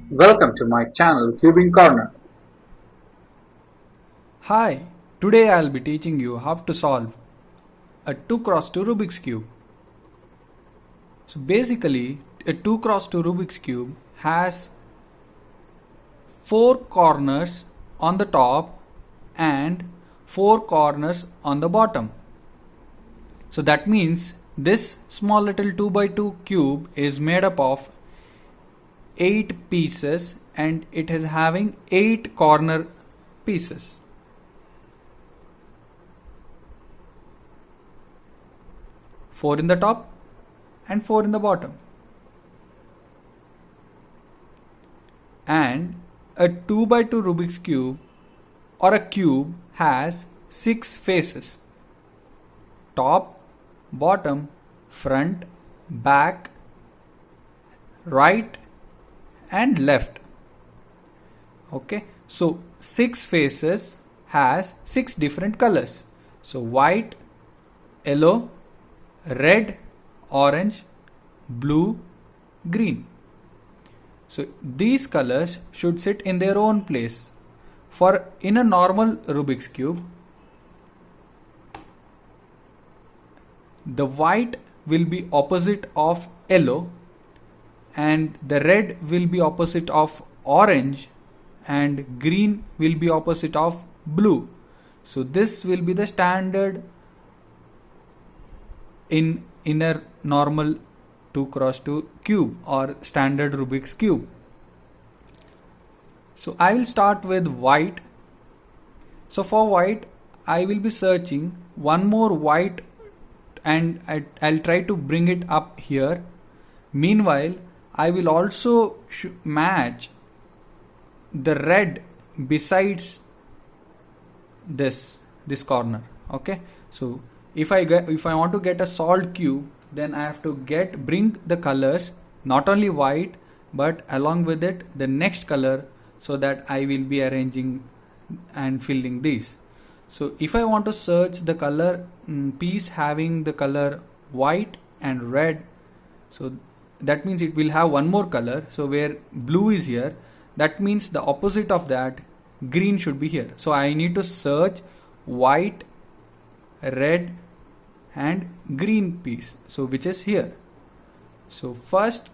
Welcome to my channel Cubing Corner. Hi, today I'll be teaching you how to solve a 2x2 Rubik's Cube. So basically, a 2x2 Rubik's Cube has 4 corners on the top and 4 corners on the bottom. So that means this small little 2x2 cube is made up of 8 pieces and it is having 8 corner pieces. Four in the top and 4 in the bottom. And a 2x2 Rubik's Cube or a cube has 6 faces: top, bottom, front, back, right, and left. Okay, so 6 faces has 6 different colors. So white, yellow, red, orange, blue, green. So these colors should sit in their own place. For in a normal Rubik's Cube, the white will be opposite of yellow and the red will be opposite of orange and green will be opposite of blue. So this will be the standard in a normal 2x2 cube or standard Rubik's Cube. So I will start with white. So for white, I will be searching one more white and I'll try to bring it up here. Meanwhile, I will also match the red besides this corner. Okay, so if I want to get a solved cube, then I have to bring the colors, not only white but along with it the next color, so that I will be arranging and filling these. So if I want to search the color piece having the color white and red, so that means it will have one more color. So where blue is here, that means the opposite of that, green, should be here. So I need to search white, red and green piece, so which is here. So first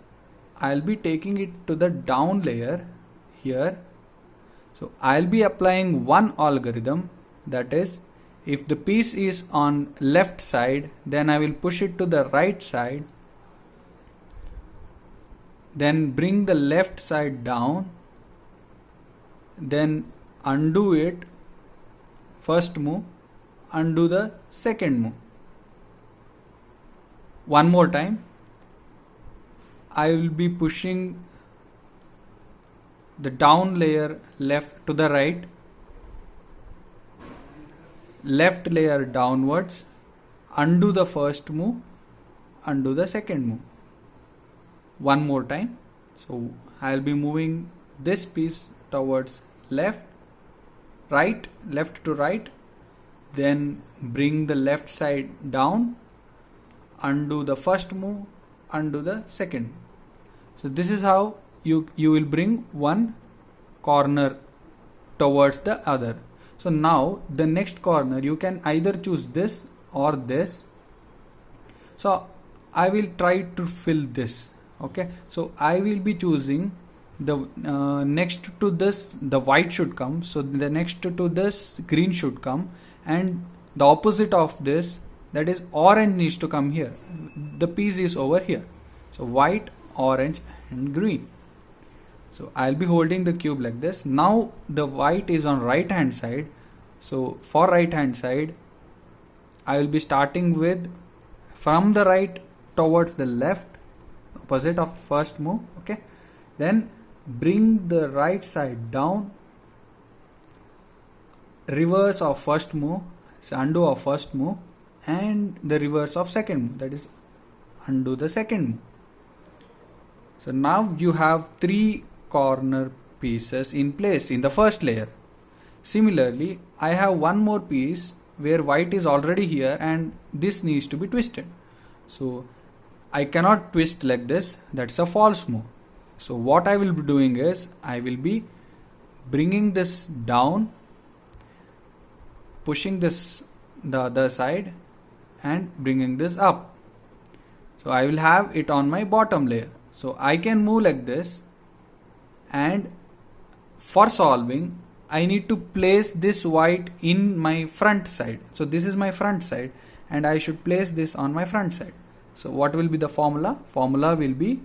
I'll be taking it to the down layer here. So I'll be applying one algorithm, that is, if the piece is on left side, then I will push it to the right side, then bring the left side down, then undo it, first move, undo the second move. One more time, I will be pushing the down layer left to the right, left layer downwards, undo the first move, undo the second move. One more time. So I'll be moving this piece towards left to right, then bring the left side down, undo the first move, undo the second. So this is how you will bring one corner towards the other. So now the next corner you can either choose this or this. So I will try to fill this. Okay, so I will be choosing the next to this the white should come, so the next to this green should come, and the opposite of this, that is orange, needs to come here. The piece is over here. So white, orange and green. So I'll be holding the cube like this. Now the white is on right hand side. So for right hand side, I will be starting with from the right towards the left, opposite of first move. Okay, then bring the right side down, reverse of first move, so undo of first move, and the reverse of second move, that is undo the second move. So now you have 3 corner pieces in place in the first layer. Similarly, I have one more piece where white is already here and this needs to be twisted. So I cannot twist like this, that's a false move. So what I will be doing is I will be bringing this down, pushing this the other side and bringing this up. So I will have it on my bottom layer. So I can move like this, and for solving I need to place this white in my front side. So this is my front side and I should place this on my front side. So what will be the formula? Formula will be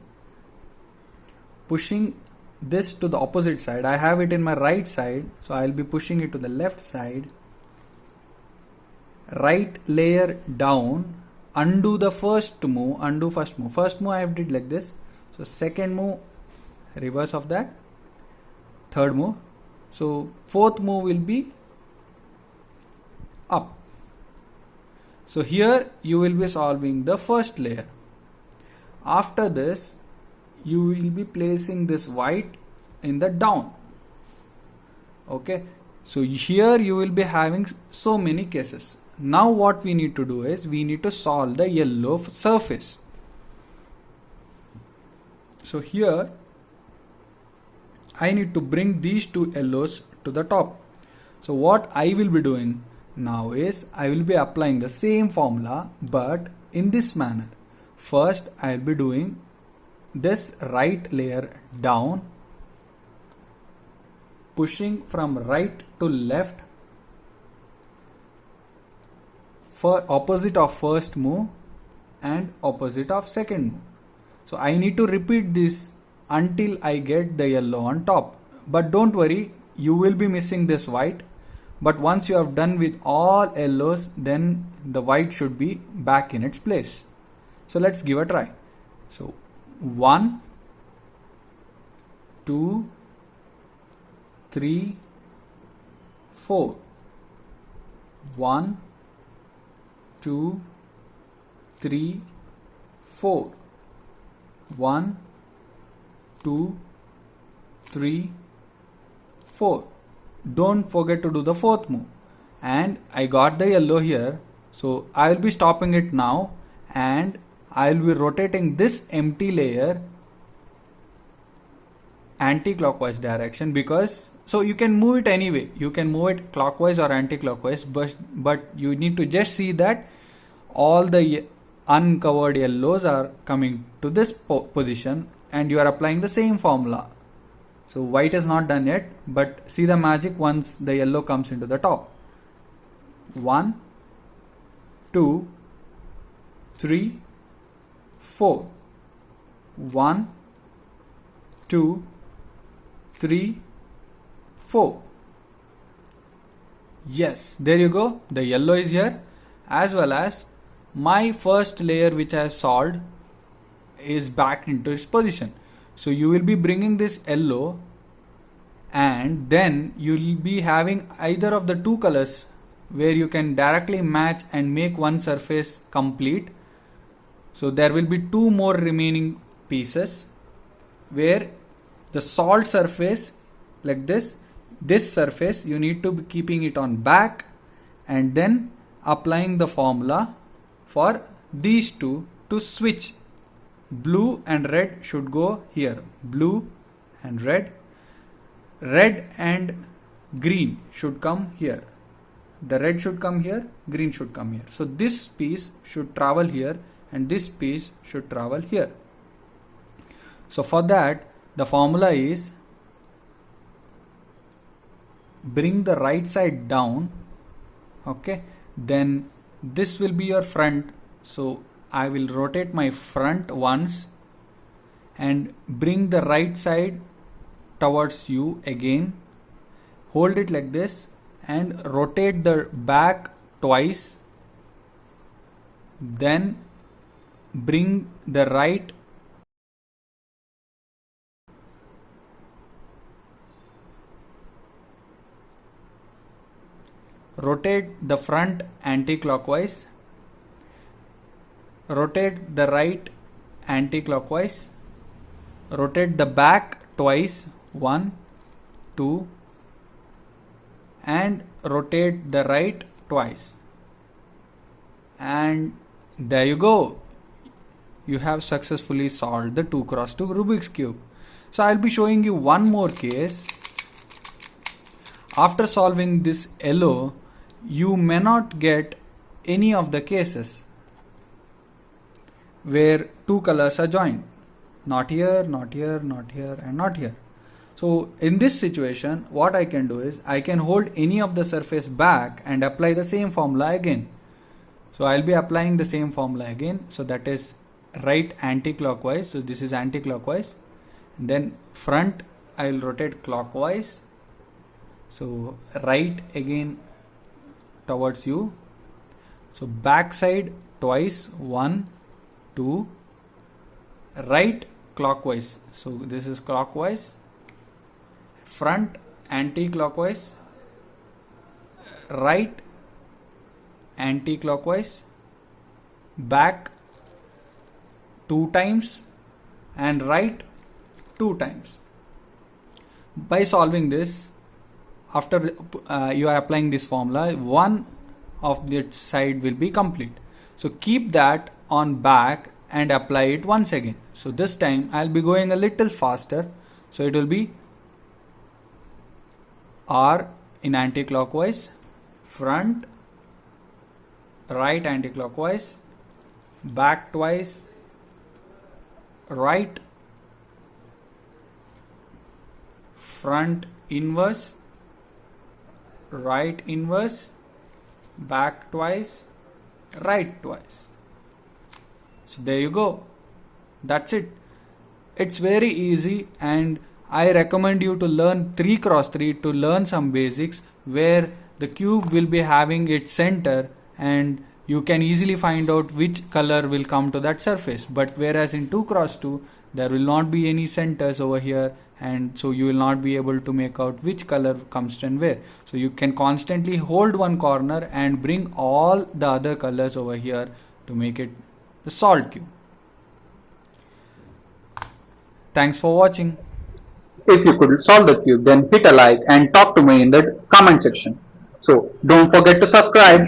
pushing this to the opposite side. I have it in my right side, so I will be pushing it to the left side. Right layer down, undo the first move, undo first move. First move I have did like this. So second move, reverse of that. Third move. So fourth move will be up. So here you will be solving the first layer. After this, you will be placing this white in the down. Okay. So here you will be having so many cases. Now what we need to do is we need to solve the yellow surface. So here I need to bring these two yellows to the top. So what I will be doing now is I will be applying the same formula but in this manner. First I will be doing this right layer down, pushing from right to left for opposite of first move and opposite of second move. So I need to repeat this until I get the yellow on top. But don't worry, you will be missing this white. But once you have done with all yellows, then the white should be back in its place. So let's give a try. So 1, 2, 3, 4. 1, 2, 3, 4. 1, 2, 3, 4. Don't forget to do the fourth move. And I got the yellow here. So I will be stopping it now and I will be rotating this empty layer anti-clockwise direction, because so you can move it anyway. You can move it clockwise or anti-clockwise, but you need to just see that all the uncovered yellows are coming to this position and you are applying the same formula. So white is not done yet, but see the magic once the yellow comes into the top. 1, 2, 3, 4. 1, 2, 3, 4. Yes, there you go. The yellow is here, as well as my first layer which I solved is back into its position. So you will be bringing this yellow and then you will be having either of the two colors where you can directly match and make one surface complete. So there will be two more remaining pieces where the solved surface like this surface you need to be keeping it on back and then applying the formula for these two to switch. Blue and red should go here. Blue and red. Red and green should come here. The red should come here, green should come here. So this piece should travel here and this piece should travel here. So for that, the formula is bring the right side down. Okay, then this will be your front. So I will rotate my front once and bring the right side towards you again. Hold it like this and rotate the back twice. Then bring the right rotate the front anti-clockwise, rotate the right anti-clockwise, rotate the back twice, 1, 2, and rotate the right twice. And there you go. You have successfully solved the 2x2 Rubik's Cube. So I'll be showing you one more case. After solving this yellow, you may not get any of the cases where two colors are joined. Not here, not here, not here, and not here. So in this situation, what I can do is I can hold any of the surface back and apply the same formula again. So I'll be applying the same formula again. So that is right anti-clockwise. So this is anti-clockwise. Then front I will rotate clockwise. So right again towards you. So back side twice, 1, 2, right clockwise. So this is clockwise. Front anti-clockwise, right anti-clockwise, back 2 times and right 2 times. By solving this, after you are applying this formula, one of the side will be complete. So keep that on back and apply it once again. So this time I'll be going a little faster. So it will be R in anti-clockwise, front, right anti-clockwise, back twice, right, front inverse, right inverse, back twice, right twice. So there you go. That's it. It's very easy, and I recommend you to learn 3x3 to learn some basics where the cube will be having its center and you can easily find out which color will come to that surface. But whereas in 2x2 there will not be any centers over here, and so you will not be able to make out which color comes and where. So you can constantly hold one corner and bring all the other colors over here to make it the solved cube. Thanks for watching. If you could solve the cube, then hit a like and talk to me in the comment section. So don't forget to subscribe.